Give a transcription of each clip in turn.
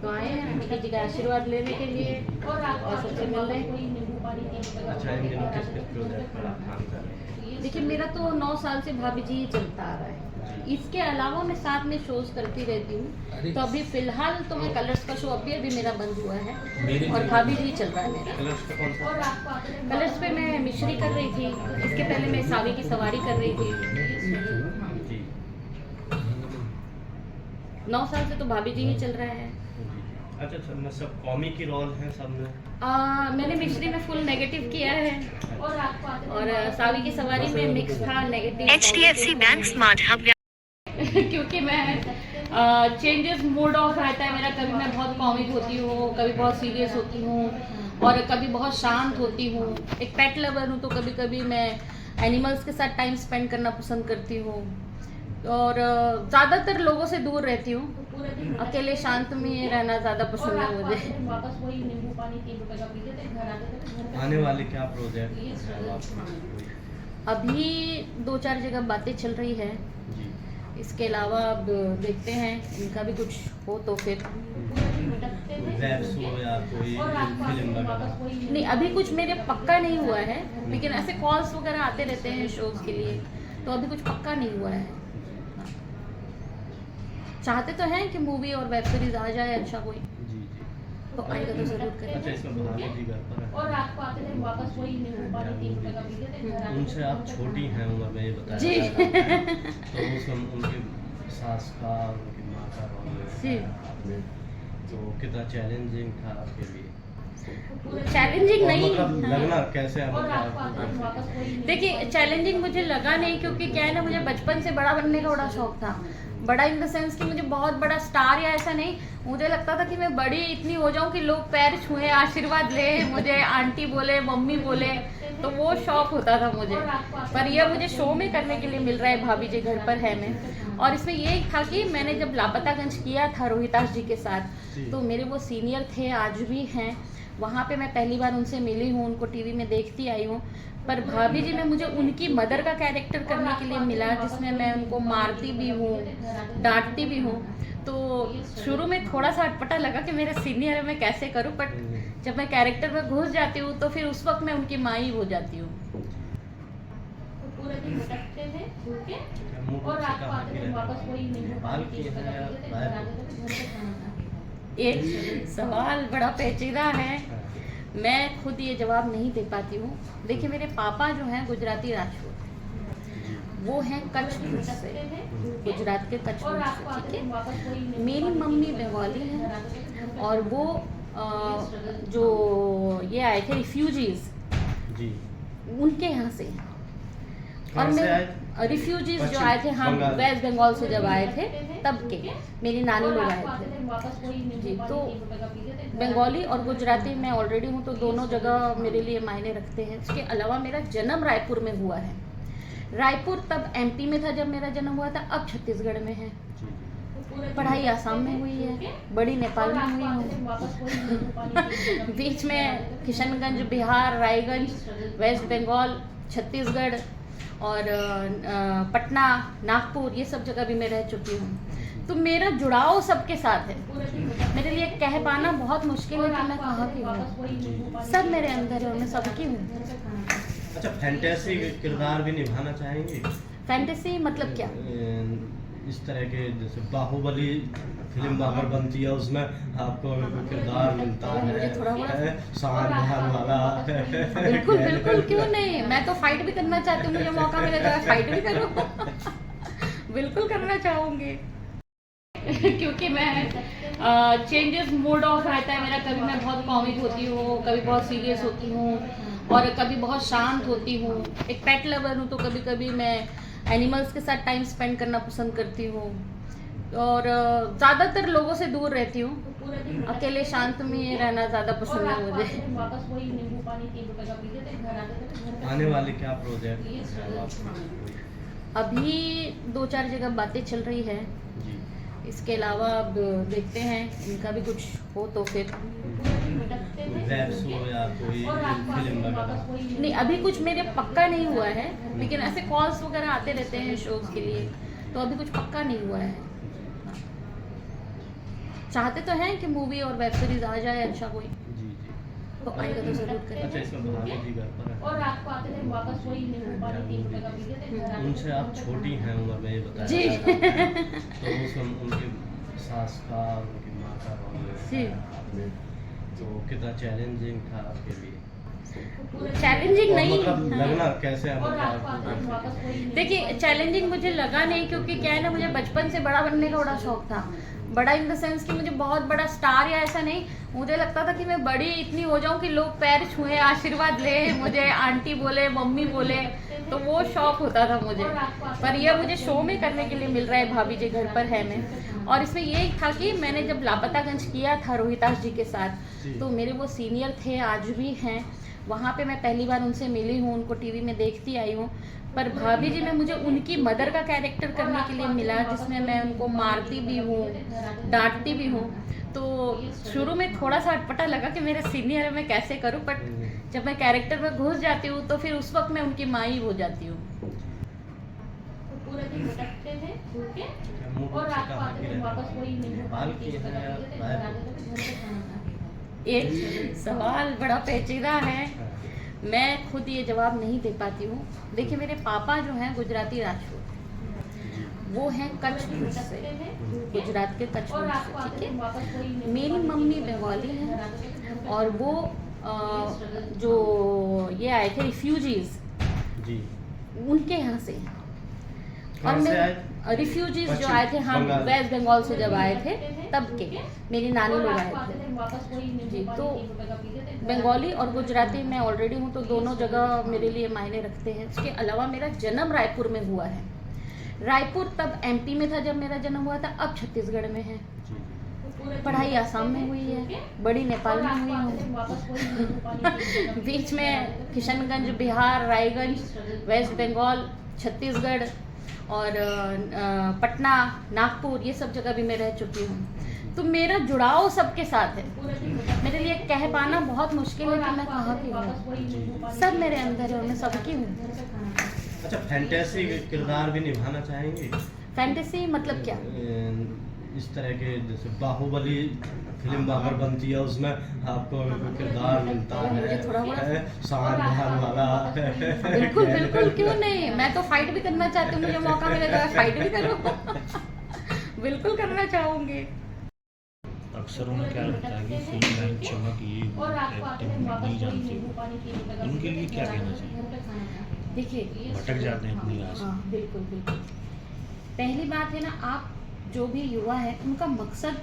तो आए हैं आंटी जी का आशीर्वाद लेने के लिए और सबसे मिल रहे हैं। अच्छा, इन दिनों किस किस प्रोजेक्ट पर आप काम कर रहे हैं? देखिए मेरा तो 9 साल से भाभी जी चलता आ रहा है। इसके अलावा मैं साथ में शोज करती रहती हूँ। तो अभी फिलहाल तो मैं कलर्स का शो अभी मेरा बंद हुआ है और भाभी जी चल रहा है मेरा। कलर्स का कौन सा? कलर्स पे मैं मिश्री कर रही थी, इसके पहले मैं सावी की सवारी कर रही थी। जी 9 साल से तो भाभी जी ही चल रहा है। जी। अच्छा अच्छा, मैं सब कॉमिक की रोल हैं सब में? मैंने मिश्री में फुल नेगेटिव किया है और सावी की सवारी में मिक्स था negative. HDFC bank smart hub क्योंकि मैं चेंजेस मूड ऑफ रहता है मेरा। कभी मैं बहुत कॉमिक होती हूँ, कभी बहुत सीरियस होती हूँ और कभी बहुत शांत होती हूँ। एक पेट लवर हूँ तो कभी कभी मैं एनिमल्स के साथ टाइम स्पेंड करना पसंद करती हूँ और ज़्यादातर लोगों से दूर रहती हूँ। अकेले शांत में रहना ज़्यादा पसंद है मुझे। आने वाले क्या प्रोजेक्ट हैं आपके? अभी 2-4 जगह बातें चल रही है। जी इसके अलावा अब देखते हैं इनका भी कुछ हो तो फिर। वेब शो या कोई फिल्म वगैरह? नहीं अभी कुछ मेरे पक्का नहीं हुआ है, लेकिन ऐसे कॉल्स वगैरह आते रहते हैं शोज के लिए, तो अभी कुछ पक्का नहीं हुआ है। चाहते तो हैं कि मूवी और वेब सीरीज आ जाए अच्छा कोई, जी जी। तो आएगा तो जरूर अच्छा, करेंगे। इसमें भाभी जी घर पर हैं। उनसे आप छोटी हैं उम्र में, ये बताया जी। जा रहा था। तो उसमें उनकी सास का और उनकी माँ का रोल जी। निभाया आपने, तो कितना चैलेंजिंग था आपके लिए? चैलेंजिंग और नहीं, मतलब लगना कैसे है मतलब आपको? देखिए चैलेंजिंग मुझे लगा नहीं, क्योंकि क्या है ना, मुझे बचपन से बड़ा बनने का बड़ा शौक था। बड़ा इन द सेंस कि मुझे बहुत बड़ा स्टार या ऐसा नहीं, मुझे लगता था कि मैं बड़ी इतनी हो जाऊं कि लोग पैर छुए, आशीर्वाद ले, मुझे आंटी बोले, मम्मी बोले, तो वो शौक होता था मुझे। पर यह मुझे शो में करने के लिए मिल रहा है, भाभी जी घर पर है मैं। और इसमें ये था कि मैंने जब लापतागंज किया था रोहितास जी के साथ, तो मेरे वो सीनियर थे, आज भी हैं। वहाँ पे मैं पहली बार उनसे मिली हूँ, उनको टीवी में देखती आई हूँ। पर भाभी जी में मुझे उनकी मदर का कैरेक्टर करने के लिए मिला, जिसमें मैं उनको मारती भी हूँ, डांटती भी हूँ। तो शुरू में थोड़ा सा अटपटा लगा कि मेरे सीनियर है, मैं कैसे करूँ, बट जब मैं कैरेक्टर में घुस जाती हूँ तो फिर उस वक्त मैं उनकी माँ ही हो जाती हूँ। ये सवाल बड़ा पेचीदा है, मैं खुद ये जवाब नहीं दे पाती हूँ। देखिए मेरे पापा जो हैं गुजराती राजपूत, वो हैं कच्छ से, गुजरात के कच्छ से, ठीक है। मेरी मम्मी बंगाली हैं और वो जो ये आए थे रिफ्यूजीज, जी उनके यहाँ से हैं। और कहाँ से आए? मैं रिफ्यूजीज जो आए थे, हम वेस्ट बंगाल से जब आए थे तब के मेरी नानी लोग आए थे जी। तो बंगाली और गुजराती मैं ऑलरेडी हूँ, तो दोनों जगह मेरे लिए मायने रखते हैं। इसके अलावा मेरा जन्म रायपुर में हुआ है। रायपुर तब एमपी में था जब मेरा जन्म हुआ था, अब छत्तीसगढ़ में है। पढ़ाई आसाम में हुई है, बड़ी नेपाल में हुई हूँ। बीच में किशनगंज, बिहार, रायगंज, वेस्ट बंगाल, छत्तीसगढ़ और पटना, नागपुर, ये सब जगह भी मैं रह चुकी हूँ। तो मेरा जुड़ाव सबके साथ है। मेरे लिए कह पाना बहुत मुश्किल है कि मैं कहाँ की हूँ। सब मेरे अंदर है और मैं सबकी हूँ। अच्छा, फैंटेसी किरदार भी निभाना चाहेंगे? फैंटेसी मतलब क्या? इस तरह के जैसे बाहुबली फिल्म अगर बनती है, उसमें आपको किरदार मिलता है शान बहार वाला। बिल्कुल बिल्कुल, क्यों नहीं, मैं तो फाइट भी करना चाहती हूँ, मुझे मौका मिले तो मैं फाइट भी करूँ। बिल्कुल करना चाहूँगी। क्योंकि मैं चेंजेस मूड ऑफ रहता है मेरा। कभी मैं बहुत कॉमिक होती हूँ, कभी बहुत सीरियस होती हूँ और कभी बहुत शांत होती हूँ। एक पेट लवर हूँ तो कभी कभी मैं एनिमल्स के साथ टाइम स्पेंड करना पसंद करती हूँ और ज़्यादातर लोगों से दूर रहती हूँ। अकेले शांत में रहना ज़्यादा पसंद है मुझे। आने वाले क्या प्रोजेक्ट हैं आपके? अभी 2-4 जगह बातें चल रही है। जी इसके अलावा अब देखते हैं इनका भी कुछ हो तो फिर। वेब शो या कोई फिल्म वगैरह? नहीं अभी कुछ मेरे पक्का नहीं हुआ है, लेकिन ऐसे कॉल्स वगैरह आते रहते हैं शोज के लिए, तो अभी कुछ पक्का नहीं हुआ है। चाहते तो हैं कि मूवी और वेब सीरीज आ जाए अच्छा कोई, जी जी। तो आएगा तो जरूर अच्छा, करेंगे। इसमें भाभी जी घर पर और हैं, रात को आते थे वापस वही ₹1 का वीडियो थे। उनसे आप छोटी हैं उम्र में, ये बताया जी। जाता है। तो उस उनकी सास का और उनकी माँ का रोल जी। निभाया आपने, तो कितना चैलेंजिंग था आपके लिए? चैलेंजिंग और नहीं, मतलब हाँ। लगना कैसे है, मतलब आपको? देखिए चैलेंजिंग मुझे लगा नहीं, क्योंकि क्या है ना, मुझे बचपन से बड़ा बनने का बड़ा शौक था। बड़ा इन द सेंस कि मुझे बहुत बड़ा स्टार या ऐसा नहीं, मुझे लगता था कि मैं बड़ी इतनी हो जाऊं कि लोग पैर छुए, आशीर्वाद ले, मुझे आंटी बोले, मम्मी बोले, तो वो शौक होता था मुझे। पर यह मुझे शो में करने के लिए मिल रहा है, भाभी जी घर पर है मैं। और इसमें ये था कि मैंने जब लापतागंज किया था रोहितास जी के साथ, तो मेरे वो सीनियर थे, आज भी हैं। वहाँ पे मैं पहली बार उनसे मिली हूँ, उनको टीवी में देखती आई हूँ। पर भाभी जी में मुझे उनकी मदर का कैरेक्टर करने के लिए मिला, जिसमें मैं उनको मारती भी हूँ, डांटती भी हूँ। तो शुरू में थोड़ा सा अटपटा लगा कि मेरे सीनियर है, मैं कैसे करूँ, बट जब मैं कैरेक्टर में घुस जाती हूँ तो फिर उस वक्त मैं उनकी माँ ही हो जाती हूँ। पूरे दिन भटकते थे, भूखे, और रात को आते थे वापस वही नेपाल की है, एक सवाल बड़ा पेचीदा है, मैं खुद ये जवाब नहीं दे पाती हूँ। देखिए मेरे पापा जो हैं गुजराती राजपूत, वो हैं कच्छ भुज से, गुजरात के कच्छ भुज से, ठीक है। मेरी मम्मी बंगाली है, और वो जो ये आए थे रिफ्यूजीज, जी, उनके यहाँ से हैं। और कहाँ से मैं आए? रिफ्यूजीज जो आए थे, हम बंगाल। वेस्ट बंगाल से जब आए थे तब के मेरी नानी लोग आए थे जी। तो बंगाली और गुजराती मैं ऑलरेडी हूँ, तो दोनों जगह मेरे लिए मायने रखते हैं। उसके अलावा मेरा जन्म रायपुर में हुआ है। रायपुर तब एमपी में था जब मेरा जन्म हुआ था, अब छत्तीसगढ़ में है। पढ़ाई आसाम में हुई है, बड़ी नेपाल में हुई हूँ। बीच में किशनगंज, बिहार, रायगंज, वेस्ट बंगाल, छत्तीसगढ़ और पटना, नागपुर, ये सब जगह भी मैं रह चुकी हूँ। तो मेरा जुड़ाव सबके साथ है। मेरे लिए कह पाना बहुत मुश्किल है कि मैं कहाँ की हूँ, सब मेरे अंदर है और मैं सबकी हूँ। अच्छा, फैंटेसी किरदार भी निभाना चाहेंगे? फैंटेसी मतलब क्या? इस तरह के जैसे बाहुबली फिल्म अगर बनती है, उसमें आपको किरदार मिलता मुझे थोड़ा है सांड बहार वाला। बिल्कुल बिल्कुल, क्यों नहीं, मैं तो फाइट भी करना चाहती हूँ, मुझे मौका मिले तो मैं फाइट भी करूँ। बिल्कुल करना चाहूँगी। अक्सर उन्हें क्या लगता है कि फिल्म लाइन चमक ये एक्टिंग नहीं जानती, उनके लिए क्या कहना चाहिए? देखिए भटक जाते हैं अपनी राह से। हाँ बिल्कुल बिल्कुल। पहली बात है ना, आप जो भी युवा है उनका मकसद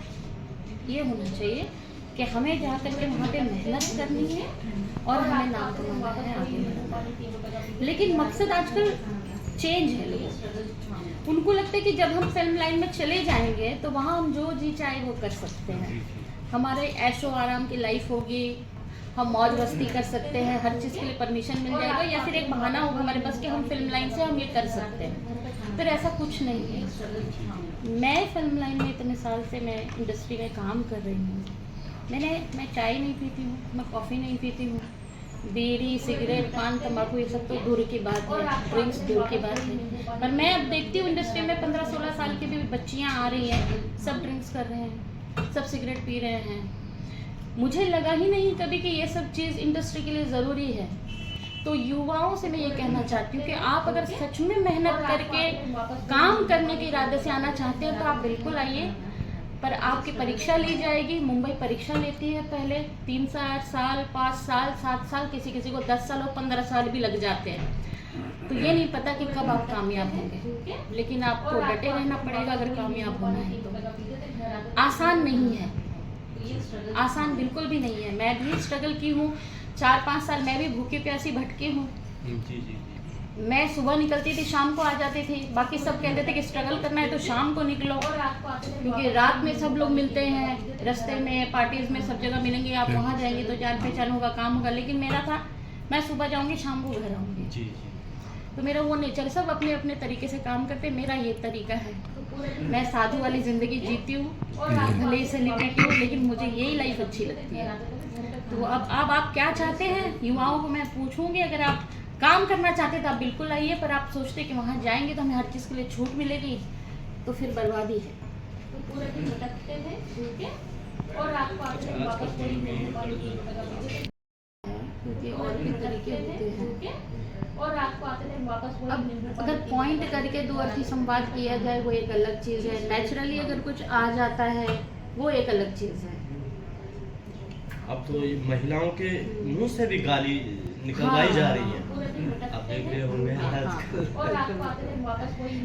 ये होना चाहिए कि हमें जा करके वहाँ पे मेहनत करनी है और हमें नाम कमाना है, आगे बढ़ना है। लेकिन मकसद आजकल चेंज है लोगों, उनको लगता है कि जब हम फिल्म लाइन में चले जाएंगे तो वहाँ हम जो जी चाहे वो कर सकते हैं, हमारे ऐशो आराम की लाइफ होगी, हम मौज मस्ती कर सकते हैं, हर चीज़ के लिए परमिशन मिल जाएगा, या फिर एक बहाना होगा हमारे पास कि हम फिल्म लाइन से हम ये कर सकते हैं। पर ऐसा कुछ नहीं है। मैं फिल्म लाइन में इतने साल से मैं इंडस्ट्री में काम कर रही हूँ। मैं चाय नहीं पीती हूँ, मैं कॉफ़ी नहीं पीती हूँ, बीड़ी, सिगरेट, पान, तंबाकू ये सब तो दूर की बात है, ड्रिंक्स दूर की बात है। पर मैं अब देखती हूँ इंडस्ट्री में 15-16 साल की भी बच्चियाँ आ रही हैं, सब ड्रिंक्स कर रहे हैं, सब सिगरेट पी रहे हैं। मुझे लगा ही नहीं कभी कि ये सब चीज़ इंडस्ट्री के लिए ज़रूरी है। तो युवाओं से मैं ये कहना चाहती हूँ कि आप अगर सच में मेहनत करके काम करने के इरादे से आना चाहते हैं तो आप बिल्कुल आइए, पर आपकी परीक्षा ली जाएगी। मुंबई परीक्षा लेती है, पहले 3 साल, 5 साल, 7 साल, किसी को 10 साल और 15 साल भी लग जाते हैं। तो ये नहीं पता कि कब आप कामयाब होंगे, लेकिन आपको डटे रहना पड़ेगा अगर कामयाब होना है तो। आसान नहीं है, आसान बिल्कुल भी नहीं है। मैं भी स्ट्रगल की हूँ, 4-5 साल मैं भी भूखी प्यासी भटकी हूँ। मैं सुबह निकलती थी, शाम को आ जाती थी। बाकी सब कहते थे कि स्ट्रगल करना है तो शाम को निकलो, क्योंकि रात में सब लोग मिलते हैं, रास्ते में, पार्टीज में, सब जगह मिलेंगे, आप वहाँ जाएंगे तो जान पहचान होगा, काम होगा। लेकिन मेरा था, मैं सुबह जाऊँगी, शाम को घर आऊँगी। तो मेरा वो नेचर, सब अपने अपने तरीके से काम करते, मेरा ये तरीका है। मैं साधु वाली ज़िंदगी जीती हूँ, भले ही सेलिब्रिटी हूँ, लेकिन मुझे यही लाइफ अच्छी लगती है। तो अब आप क्या चाहते हैं, युवाओं को मैं पूछूंगी। अगर आप काम करना चाहते तो आप बिल्कुल आइए, पर आप सोचते कि वहाँ जाएंगे तो हमें हर चीज़ के लिए छूट मिलेगी, तो फिर बर्बादी है। पूरे दिन भटकते थे भूखे और रात को आते थे वापस वही नींबू पानी 3 रुपए का पीते थे, क्योंकि और भी तरीके होते हैं और रात को आते थे वापस वही नींबू पानी। अगर पॉइंट करके दो अर्थी संवाद किया जाए वो एक अलग चीज़ है, नेचुरली अगर कुछ आ जाता है वो एक अलग चीज़ है। अब तो ये महिलाओं के मुंह से भी गाली निकलवाई जा रही है, आप देख रहे होंगे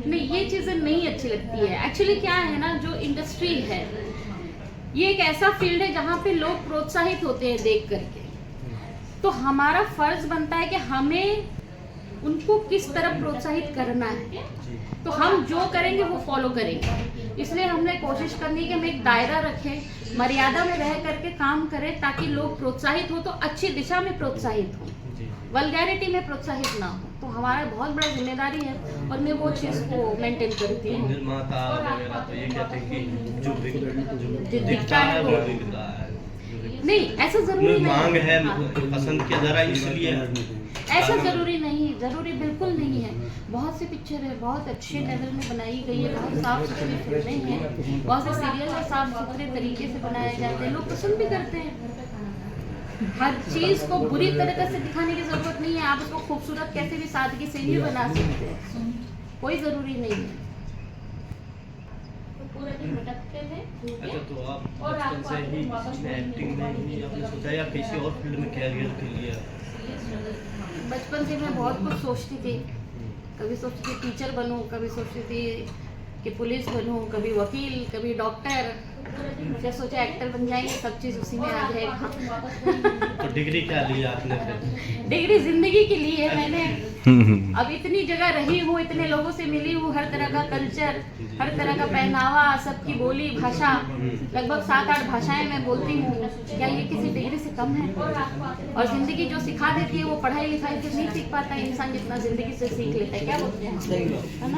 नहीं, ये चीज़ें नहीं अच्छी लगती है। एक्चुअली क्या है ना, जो इंडस्ट्री है ये एक ऐसा फील्ड है जहाँ पे लोग प्रोत्साहित होते हैं देख करके, तो हमारा फर्ज बनता है कि हमें उनको किस तरह प्रोत्साहित करना है, तो हम जो करेंगे वो फॉलो करेंगे। इसलिए हमने कोशिश करनी है कि हम एक दायरा रखें, मर्यादा में रह करके काम करें, ताकि लोग प्रोत्साहित हो तो अच्छी दिशा में प्रोत्साहित हो, वल्गैरिटी में प्रोत्साहित ना हो। तो हमारा बहुत बड़ा जिम्मेदारी है और मैं वो चीज़ को मेंटेन करती हूँ। निर्माता वगैरह तो ये कहते हैं कि जो दिखता है वो बिकता है, नहीं, ऐसा जरूरी नहीं मांग है, हाँ। पसंद किया जा रहा है इसलिए ऐसा जरूरी नहीं, जरूरी बिल्कुल नहीं है। बहुत सी पिक्चर है बहुत अच्छे लेवल में बनाई गई है, बहुत साफ सुथरी फिल्में हैं, बहुत से सीरियल है साफ सुथरे तरीके से बनाए जाते हैं, लोग पसंद भी करते हैं। हर चीज को बुरी तरीके से दिखाने की जरूरत नहीं है, आप उसको खूबसूरत कैसे भी सादगी से भी बना सकते हैं, कोई जरूरी नहीं है। पूरे दिन भटकते थे। अच्छा, तो आप बचपन से ही इसमें एक्टिंग में ही आपने सोचा या किसी और फील्ड में कैरियर के लिए? बचपन से मैं बहुत कुछ सोचती थी, कभी सोचती थी टीचर बनूं, कभी सोचती थी कि पुलिस बनूं, कभी वकील, कभी डॉक्टर, फिर सोचा एक्टर बन जाएंगे, सब चीज़ उसी में आ जाएगा। तो डिग्री क्या ली आपने फिर? डिग्री जिंदगी की ली है मैंने। अब इतनी जगह रही हूँ, इतने लोगों से मिली हूँ, हर तरह का कल्चर, हर तरह का पहनावा, सबकी बोली भाषा, लगभग 7-8 भाषाएं मैं बोलती हूँ। क्या ये किसी डिग्री से कम है? और जिंदगी जो सिखा देती है वो पढ़ाई लिखाई से नहीं सीख पाता इंसान, जितना जिंदगी से सीख लेता है। क्या बोलते हैं?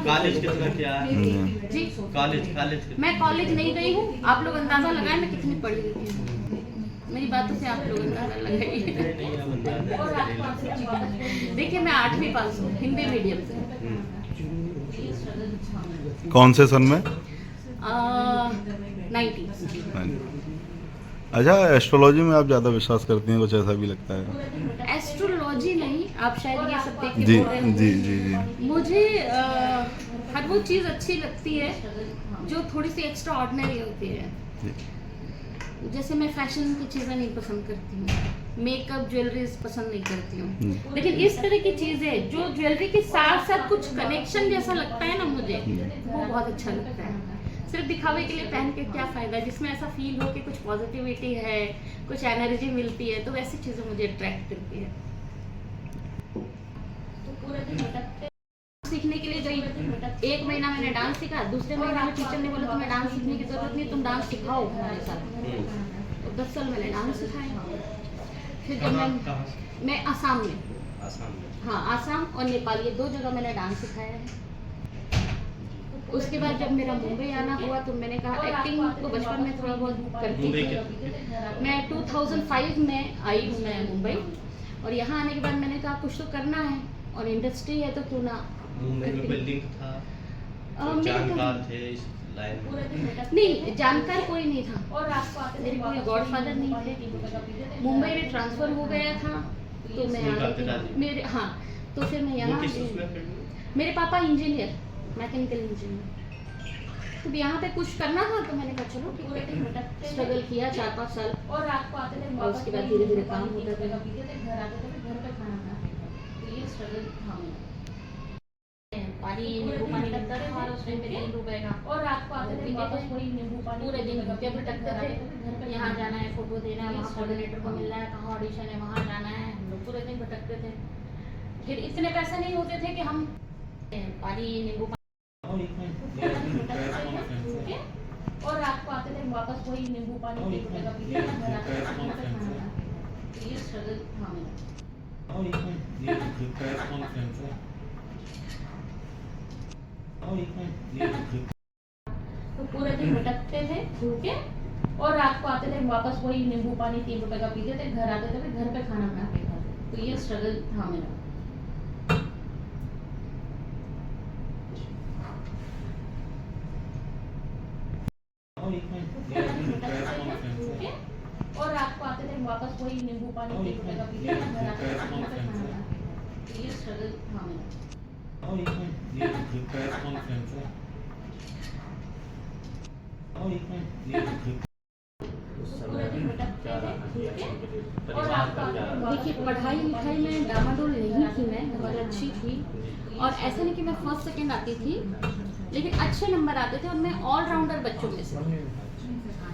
कॉलेज कितना किया है? जी, कॉलेज मैं कॉलेज नहीं गई हूँ। आप लोग अंदाजा लगाएं मैं कितनी पढ़ी लिखी हूँ, मेरी बातों से आप लोग अंदाजा लगाइए। देखिए मैं 8वीं पास हूँ, हिंदी मीडियम से। कौन से सन में? 90s। अच्छा, एस्ट्रोलॉजी में आप ज़्यादा विश्वास करती हैं, कुछ ऐसा भी लगता है? एस्ट्रोलॉजी नहीं, आप शायद ये सब देख के जी बोल रहे हैं। जी जी जी मुझे हर वो चीज़ अच्छी लगती है जो थोड़ी सी एक्स्ट्रा ऑर्डिनरी होती है। जैसे मैं फैशन की चीज़ें नहीं पसंद करती हूँ, मेकअप ज्वेलरीज पसंद नहीं करती हूँ, लेकिन इस तरह की चीज़ें जो ज्वेलरी के साथ साथ कुछ कनेक्शन जैसा लगता है ना, मुझे वो बहुत अच्छा लगता है। सिर्फ दिखावे के लिए पहन के क्या फ़ायदा, जिसमें ऐसा फील हो कि कुछ पॉजिटिविटी है, कुछ एनर्जी मिलती है, तो वैसी चीज़ें मुझे अट्रैक्ट करती है। तो पूरे दिन भटकते सीखने के लिए गई, 1 महीना मैंने डांस सीखा, दूसरे महीने में टीचर ने बोला तुम्हें डांस सीखने की जरूरत नहीं, तुम डांस सिखाओ हमारे साथ। तो 10 साल मैंने डांस सिखाया। फिर जब मैं आसाम में, हाँ आसाम और नेपाल, ये 2 जगह मैंने डांस सिखाया है। उसके बाद जब मेरा मुंबई आना हुआ तो मैंने कहा एक्टिंग तो बचपन में थोड़ा बहुत करती थी। मैं 2005 में आई हूँ मैं मुंबई, और यहाँ आने के बाद मैंने कहा कुछ तो करना है और इंडस्ट्री है तो क्यों ना। मुंबई में बिल्डिंग था, जानकार थे इस लाइन में? नहीं, जानकार कोई नहीं था, मेरे कोई गॉडफादर नहीं थे। मुंबई में ट्रांसफर हो गया था तो मैं आ गई थी। मेरे हाँ, तो फिर मैं यहाँ, मेरे पापा इंजीनियर, मैकेनिकल इंजीनियर, तो यहाँ पे कुछ करना था तो मैंने कहा चलो ठीक है। स्ट्रगल किया 4-5 साल और उसके बाद धीरे धीरे काम होता गया। पानी नींबू पानी लगता था हमारा उसमें 3 रुपए का, और रात को आते थे वापस वही नींबू पानी, पूरे दिन भूखे भटकते थे। यहाँ जाना है, फोटो देना है, वहाँ कोऑर्डिनेटर को मिलना है, कहाँ ऑडिशन है, वहाँ जाना है, हम लोग पूरे दिन भटकते थे। फिर इतने पैसे नहीं होते थे कि हम पानी नींबू पानी, और रात को आते थे वापस वही नींबू पानी 3 रुपए का पीते थे, घर आते थे खाना खाना। तो ये स्ट्रगल था मेरा। तो पूरे दिन भटकते थे भूखे, और रात को आते थे वापस वही नींबू पानी 3 रुपए का पीते थे, घर आते थे, घर पे खाना बना के खाते। तो ये स्ट्रगल था मेरा। वापस वही नींबू पानी 3 रुपए का पीते हैं, घर आके खाना खाना। तो ये स्ट्रगल था मेरा। देखिए पढ़ाई लिखाई में डामाडोल नहीं थी, मैं बहुत अच्छी थी और ऐसा नहीं कि मैं फर्स्ट सेकंड आती थी, लेकिन अच्छे नंबर आते थे और मैं ऑलराउंडर बच्चों में से थी।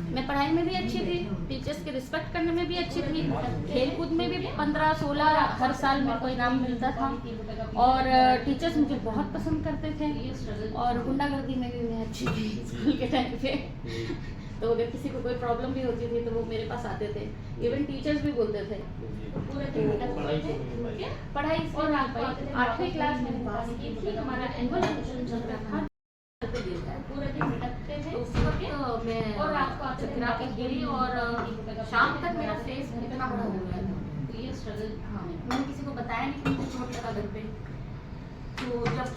मैं पढ़ाई में भी अच्छी थी, टीचर्स की रिस्पेक्ट करने में भी अच्छी थी, खेलकूद में भी 15-16 हर साल मेरे को इनाम मिलता था और टीचर्स मुझे बहुत पसंद करते थे और गुंडागर्दी में भी मैं अच्छी थी स्कूल के टाइम पे। तो अगर किसी को कोई प्रॉब्लम भी होती थी तो वो मेरे पास आते थे, इवन टीचर्स भी बोलते थे पूरे पढ़ाई और 8वीं क्लास में पास की थी, हमारा एनुअल फंक्शन चल रहा था, पूरे दिन भटकते थे। उस वक्त मैं चकरा के गिरी और शाम तक मेरा फेस इतना बड़ा हो गया था। तो ये स्ट्रगल था, मैंने किसी को बताया नहीं कि मुझे चोट लगा घर पे। तो जब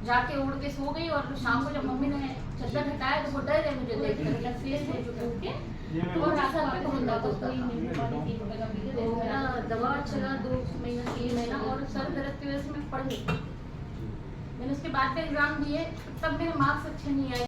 जाके उड़ के सो गई और शाम को जब मम्मी ने चद्दर हटाया तो वो डर गए मुझे देख कर, मेरा फेस हो चुका के तो रात पे होता तो कोई नींबू पानी 3 रुपए का पीते थे। मेरा दवा चला 2 महीना 3 महीना और सर दर्द की वजह से मैं पढ़ नहीं। मैंने उसके बाद का एग्जाम दिए, तब मेरे मार्क्स अच्छे नहीं आए।